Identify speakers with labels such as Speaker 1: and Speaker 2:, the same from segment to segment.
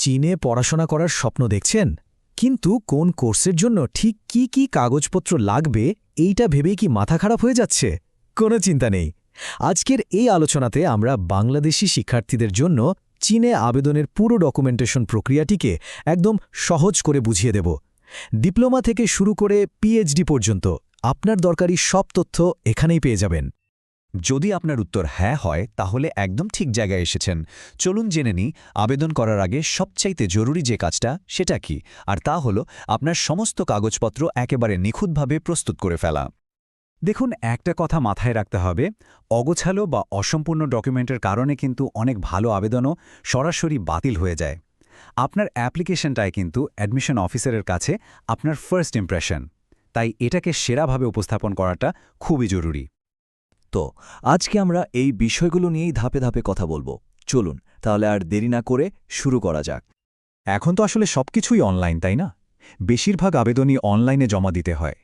Speaker 1: চীনে পড়াশোনা করার স্বপ্ন দেখছেন, কিন্তু কোন কোর্সের জন্য ঠিক কি কি কাগজপত্র লাগবে এইটা ভেবেই কি মাথা খারাপ হয়ে যাচ্ছে? কোনো চিন্তা নেই। আজকের এই আলোচনাতে আমরা বাংলাদেশি শিক্ষার্থীদের জন্য চীনে আবেদনের পুরো ডকুমেন্টেশন প্রক্রিয়াটিকে একদম সহজ করে বুঝিয়ে দেব। ডিপ্লোমা থেকে শুরু করে পিএইচডি পর্যন্ত আপনার দরকারি সব তথ্য এখানেই পেয়ে যাবেন।
Speaker 2: যদি আপনার উত্তর হ্যাঁ হয় তাহলে একদম ঠিক জায়গায় এসেছেন। চলুন জেনে নিই আবেদন করার আগে সবচাইতে জরুরি যে কাজটা সেটা কি, আর তা হলো আপনার সমস্ত কাগজপত্র একেবারে নিখুঁতভাবে প্রস্তুত করে ফেলা। দেখুন, একটা কথা মাথায় রাখতে হবে, অগোছালো বা অসম্পূর্ণ ডকুমেন্টের কারণে কিন্তু অনেক ভালো আবেদনও সরাসরি বাতিল হয়ে যায়। আপনার অ্যাপ্লিকেশনটাই কিন্তু অ্যাডমিশন অফিসারের কাছে আপনার ফার্স্ট ইমপ্রেশন, তাই এটাকে সেরাভাবে উপস্থাপন করাটা খুবই জরুরি।
Speaker 3: তো আজকে আমরা এই বিষয়গুলো নিয়েই ধাপে ধাপে কথা বলবো। চলুন তাহলে আর দেরি না করে শুরু করা যাক।
Speaker 2: এখন তো আসলে সবকিছুই অনলাইন, তাই না? বেশিরভাগ আবেদনই অনলাইনে জমা দিতে হয়।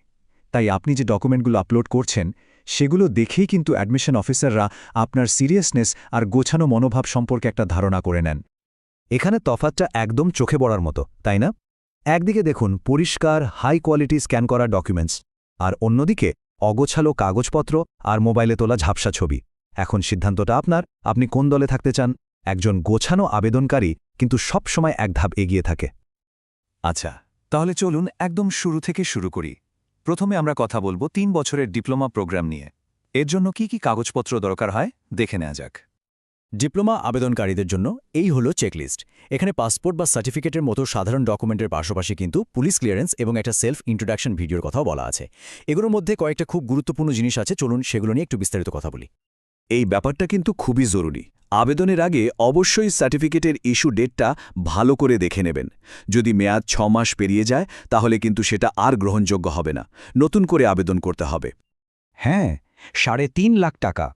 Speaker 2: তাই আপনি যে ডকুমেন্টগুলো আপলোড করছেন সেগুলো দেখেই কিন্তু অ্যাডমিশন অফিসাররা আপনার সিরিয়াসনেস আর গোছানো মনোভাব সম্পর্কে একটা ধারণা করে নেন।
Speaker 4: এখানে তফাৎটা একদম চোখে পড়ার মতো, তাই না? একদিকে দেখুন পরিষ্কার হাই কোয়ালিটি স্ক্যান করা ডকুমেন্টস, আর অন্যদিকে অগোছালো কাগজপত্র আর মোবাইলে তোলা ঝাপসা ছবি। এখন সিদ্ধান্তটা আপনার, আপনি কোন দলে থাকতে চান। একজন গোছানো আবেদনকারী কিন্তু সব সময় এক ধাপ এগিয়ে থাকে।
Speaker 2: আচ্ছা, তাহলে চলুন একদম শুরু থেকে শুরু করি। প্রথমে আমরা কথা বলবো 3 বছরের ডিপ্লোমা প্রোগ্রাম নিয়ে। এর জন্য কি কি কাগজপত্র দরকার হয় দেখে নেওয়া যাক।
Speaker 1: ডিপ্লোমা আবেদনকারীদের জন্য এই হলো চেকলিস্ট। এখানে পাসপোর্ট বা সার্টিফিকেটের মতো সাধারণ ডকুমেন্টের পাশাপাশি কিন্তু পুলিশ ক্লিয়ারেন্স এবং একটা সেলফ ইন্ট্রোডাকশন ভিডিওর কথাও বলা আছে। এগুলোর মধ্যে কয়েকটা খুব গুরুত্বপূর্ণ জিনিস আছে, চলুন সেগুলো নিয়ে একটু বিস্তারিত কথা বলি।
Speaker 3: এই ব্যাপারটা কিন্তু খুবই জরুরি। আবেদনের আগে অবশ্যই সার্টিফিকেটের ইস্যু ডেটটা ভালো করে দেখে নেবেন। যদি মেয়াদ 6 মাস পেরিয়ে যায় তাহলে কিন্তু সেটা আর গ্রহণযোগ্য হবে না, নতুন করে আবেদন করতে হবে।
Speaker 2: হ্যাঁ, 3.5 লাখ টাকা।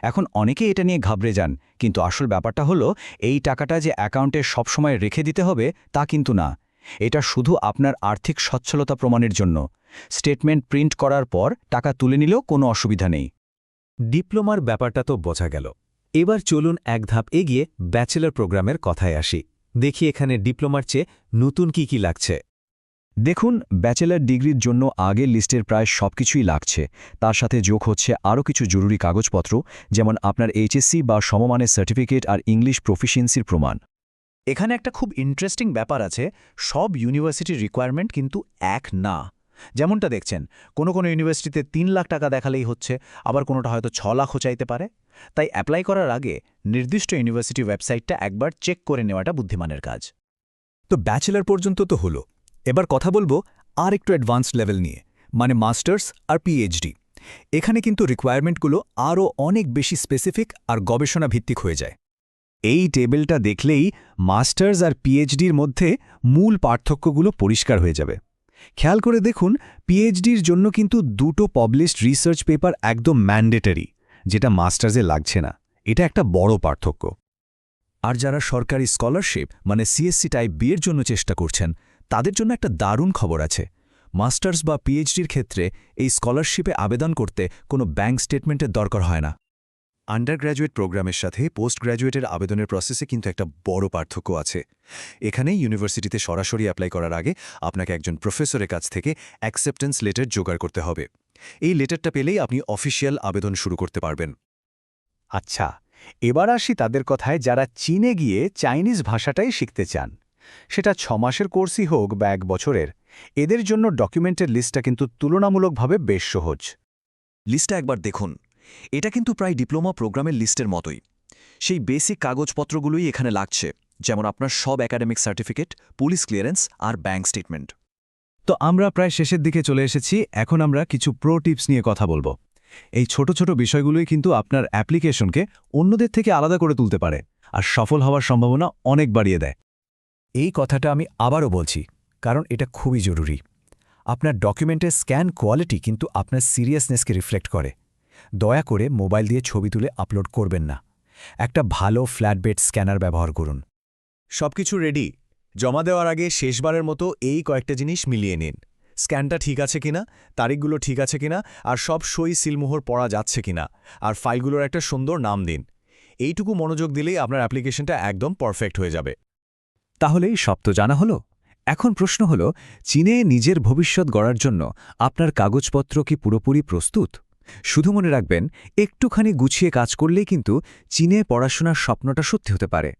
Speaker 2: এখন অনেকে এটা নিয়ে ঘাবড়ে যান, কিন্তু আসল ব্যাপারটা হলো এই টাকাটা যে অ্যাকাউন্টে সবসময় রেখে দিতে হবে তা কিন্তু না। এটা শুধু আপনার আর্থিক সচ্ছলতা প্রমাণের জন্য। স্টেটমেন্ট প্রিন্ট করার পর টাকা তুলে নিলেও কোনো অসুবিধা নেই।
Speaker 4: ডিপ্লোমার ব্যাপারটা তো বোঝা গেল। এবার চলুন এক ধাপ এগিয়ে ব্যাচেলর প্রোগ্রামের কথায় আসি। দেখি এখানে ডিপ্লোমার চেয়ে নতুন কি কি লাগছে।
Speaker 2: দেখুন, ব্যাচেলর ডিগ্রির জন্য আগের লিস্টের প্রায় সবকিছুই লাগছে। তার সাথে যোগ হচ্ছে আরও কিছু জরুরি কাগজপত্র, যেমন আপনার এইচএসসি বা সমমানের সার্টিফিকেট আর ইংলিশ প্রফিসিয়েন্সির প্রমাণ।
Speaker 5: এখানে একটা খুব ইন্টারেস্টিং ব্যাপার আছে, সব ইউনিভার্সিটির রিকোয়ারমেন্ট কিন্তু এক না। যেমনটা দেখছেন, কোনো ইউনিভার্সিটিতে 3 লাখ টাকা দেখালেই হচ্ছে, আবার কোনোটা হয়তো 6 লাখও চাইতে পারে। তাই অ্যাপ্লাই করার আগে নির্দিষ্ট ইউনিভার্সিটি ওয়েবসাইটটা একবার চেক করে নেওয়াটা বুদ্ধিমানের কাজ।
Speaker 4: তো ব্যাচেলর পর্যন্ত তো হলো, এবার কথা বলবো আর একটু অ্যাডভান্সড লেভেল নিয়ে, মানে মাস্টার্স আর পিএইচডি। এখানে কিন্তু রিকোয়ারমেন্টগুলো আরও অনেক বেশি স্পেসিফিক আর গবেষণা ভিত্তিক হয়ে যায়।
Speaker 2: এই টেবিলটা দেখলেই মাস্টার্স আর পিএইচডির মধ্যে মূল পার্থক্যগুলো পরিষ্কার হয়ে যাবে। খেয়াল করে দেখুন, পিএইচডির জন্য কিন্তু 2টো পাবলিশড রিসার্চ পেপার একদম ম্যান্ডেটরি, যেটা মাস্টার্সে লাগছে না। এটা একটা বড় পার্থক্য।
Speaker 4: আর যারা সরকারি স্কলারশিপ মানে সিএসসি টাইপ বিয়ের জন্য চেষ্টা করছেন, তাদের জন্য একটা দারুণ খবর আছে। মাস্টার্স বা পিএইচডির ক্ষেত্রে এই স্কলারশিপে আবেদন করতে কোনো ব্যাংক স্টেটমেন্টের দরকার হয় না।
Speaker 6: আন্ডার গ্র্যাজুয়েট প্রোগ্রামের সাথে পোস্ট গ্র্যাজুয়েটের আবেদনের প্রসেসে কিন্তু একটা বড় পার্থক্য আছে। এখানেই ইউনিভার্সিটিতে সরাসরি অ্যাপ্লাই করার আগে আপনাকে একজন প্রফেসরের কাছ থেকে অ্যাকসেপ্টেন্স লেটার জোগাড় করতে হবে। এই লেটারটা পেলেই আপনি অফিসিয়াল আবেদন শুরু করতে পারবেন।
Speaker 2: আচ্ছা, এবার আসি তাদের কথায় যারা চীনে গিয়ে চাইনিজ ভাষাটাই শিখতে চান। সেটা 6 মাসের কোর্সই হোক বা 1 বছরের, এদের জন্য ডকুমেন্টের লিস্টটা কিন্তু তুলনামূলকভাবে বেশ সহজ।
Speaker 3: লিস্টটা একবার দেখুন। এটা কিন্তু প্রায় ডিপ্লোমা প্রোগ্রামের লিস্টের মতোই। সেই বেসিক কাগজপত্রগুলোই এখানে লাগছে, যেমন আপনার সব একাডেমিক সার্টিফিকেট, পুলিশ ক্লিয়ারেন্স আর ব্যাংক স্টেটমেন্ট।
Speaker 4: তো আমরা প্রায় শেষের দিকে চলে এসেছি। এখন আমরা কিছু প্রো টিপস নিয়ে কথা বলবো। এই ছোট ছোট বিষয়গুলোই কিন্তু আপনার অ্যাপ্লিকেশনকে অন্যদের থেকে আলাদা করে তুলতে পারে আর সফল হওয়ার সম্ভাবনা অনেক বাড়িয়ে দেয়। এই কথাটা আমি আবারও বলছি, কারণ এটা খুবই জরুরি। আপনার ডকুমেন্টের স্ক্যান কোয়ালিটি কিন্তু আপনার সিরিয়াসনেসকে রিফ্লেক্ট করে। দয়া করে মোবাইল দিয়ে ছবি তুলে আপলোড করবেন না। একটা ভালো ফ্ল্যাটবেড স্ক্যানার ব্যবহার করুন।
Speaker 5: সবকিছু রেডি। জমা দেওয়ার আগে শেষবারের মতো এই কয়েকটা জিনিস মিলিয়ে নিন। স্ক্যানটা ঠিক আছে কিনা, তারিখগুলো ঠিক আছে কিনা, আর সব সই সিলমোহর পড়া যাচ্ছে কিনা, আর ফাইলগুলোর একটা সুন্দর নাম দিন। এইটুকু মনোযোগ দিলেই আপনার অ্যাপ্লিকেশনটা একদম পারফেক্ট হয়ে যাবে।
Speaker 4: তাহলেই সব তো জানা হলো। এখন প্রশ্ন হল, চীনে নিজের ভবিষ্যৎ গড়ার জন্য আপনার কাগজপত্র কি পুরোপুরি প্রস্তুত? শুধু মনে রাখবেন, একটুখানি গুছিয়ে কাজ করলেই কিন্তু চীনে পড়াশোনার স্বপ্নটা সত্যি হতে পারে।